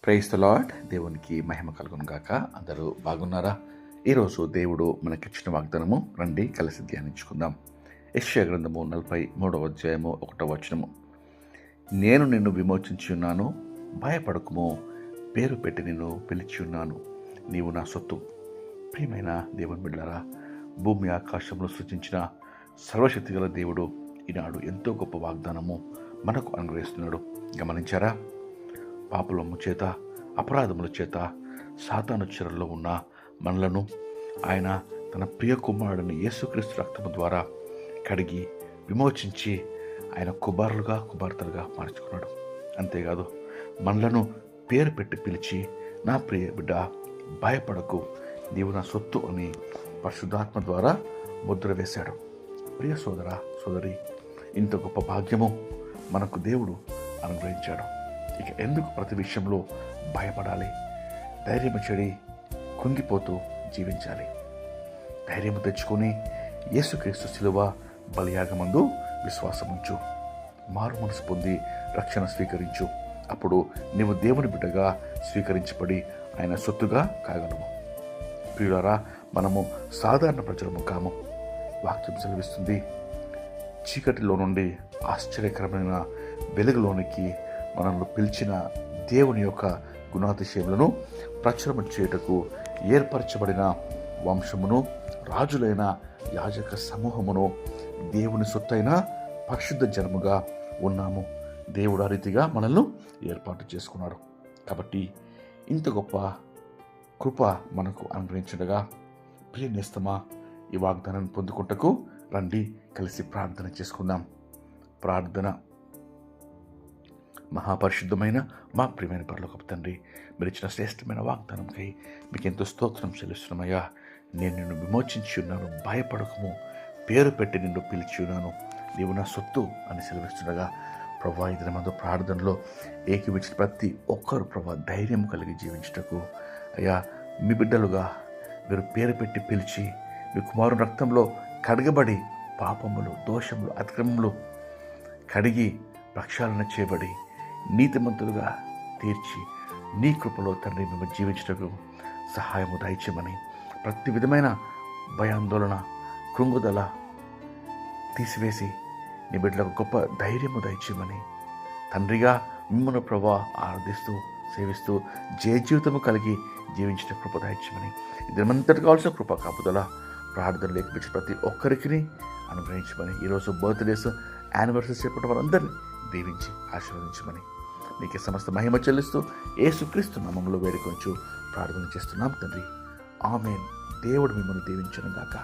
Praise the lord. దేవునికి మహిమ కలుగును గాక. అందరూ బాగున్నారా? ఈరోజు దేవుడు మనకిచ్చిన వాగ్దానము రండి కలిసి ధ్యానించుకుందాం. యెషయా గ్రంథము 43వ అధ్యాయము 1వ వచనము. నేను నిన్ను విమోచించి ఉన్నాను, భయపడకుము, పేరు పెట్టి నిన్ను పిలిచి ఉన్నాను, నీవు నా సొత్తు. ప్రియమైన దేవుని బిడ్డలారా, భూమి ఆకాశంలో సృజించిన సర్వశక్తి గల దేవుడు ఈనాడు ఎంతో గొప్ప వాగ్దానము మనకు అనుగ్రహిస్తున్నాడు. గమనించారా? పాపలము చేత, అపరాధముల చేత సాతాను చెరలో ఉన్న మనలను ఆయన తన ప్రియ కుమారుడిని యేసుక్రీస్తు రక్తము ద్వారా కడిగి విమోచించి ఆయన కుమార్తెలుగా మార్చుకున్నాడు. అంతేకాదు, మనలను పేరు పెట్టి పిలిచి, నా ప్రియ బిడ్డ భయపడకు, నీవు నా సొత్తు అని పరిశుద్ధాత్మ ద్వారా ముద్ర వేశాడు. ప్రియ సోదర సోదరి, ఇంత గొప్ప భాగ్యము మనకు దేవుడు అనుగ్రహించాడు. ఇక ఎందుకు ప్రతి విషయంలో భయపడాలి? ధైర్యము చెడి కుంగిపోతూ జీవించాలి. ధైర్యము తెచ్చుకొని యేసుక్రీస్తు శిలువ బలియాగమందు విశ్వాసముంచు, మారు మనసు పొంది రక్షణ స్వీకరించు. అప్పుడు నీవు దేవుని బిడ్డగా స్వీకరించబడి ఆయన సొత్తుగా కాగలవు. ప్రియులారా, మనము సాధారణ ప్రజలము కాము. వాక్యం సెలవిస్తుంది, చీకటిలో నుండి ఆశ్చర్యకరమైన వెలుగులోనికి మనల్ని పిలిచిన దేవుని యొక్క గుణాతిశయములను ప్రచురము చేయుటకు ఏర్పరచబడిన వంశమును, రాజులైన యాజక సమూహమును, దేవుని సొత్తైన పరిశుద్ధ జనముగా ఉన్నాము. దేవుడు ఆ రీతిగా మనల్ని ఏర్పాటు చేసుకున్నాడు. కాబట్టి ఇంత గొప్ప కృప మనకు అనుగ్రహించడగా, ప్రియ నేస్తమా, ఈ వాగ్దానాన్ని పొందుకుంటకు రండి కలిసి ప్రార్థన చేసుకుందాం. ప్రార్థన. మహాపరిశుద్ధమైన మా ప్రియమైన పరలోకపు తండ్రి, మీరు ఇచ్చిన శ్రేష్టమైన వాగ్దానంకై మీకు ఎంతో స్తోత్రం చెల్లిస్తున్నామయ్యా. నేను నిన్ను విమోచించి ఉన్నాను, భయపడకము, పేరు పెట్టి నిన్ను పిలిచి ఉన్నాను, నీవు నా సొత్తు అని సెలవిస్తుండగా ప్రభా, ఈ దినమందు ప్రార్థనలో ఏకీవించిన ప్రతి ఒక్కరు ప్రభా ధైర్యం కలిగి జీవించుటకు అయ్యా, మీ బిడ్డలుగా మీరు పేరు పెట్టి పిలిచి మీ కుమారుని రక్తంలో కడగబడి పాపములు, దోషములు, అతిక్రమములు కడిగి ప్రక్షాళన చేయబడి నీతిమంతులుగా తీర్చి నీ కృపలో తండ్రి మేము జీవించటకు సహాయము దయచేయమని, ప్రతి విధమైన భయాందోళన, కృంగుదల తీసివేసి నీ బిడ్డలకు గొప్ప ధైర్యము దయచేయమని, తండ్రిగా మిమ్మల్ని ప్రభా ఆరాధిస్తూ సేవిస్తూ జీవితము కలిగి జీవించిన కృప దయచేయమని, ఇదంతటి కావాల్సిన కృప కాపుదల ప్రార్థనలు లేకపోతే ప్రతి ఒక్కరికి అనుగ్రహించమని, ఈరోజు బర్త్డేస్, యానివర్సరీ చేపట్టిన వారందరినీ దీవించి ఆశీర్వదించమని, నీకే సమస్త మహిమ చెల్లిస్తూ యేసుక్రీస్తు నామములో వేడుకొంచు ప్రార్థన చేస్తున్నాం తండ్రి. ఆమేన్. దేవుడు మిమ్మల్ని దీవించును గాక.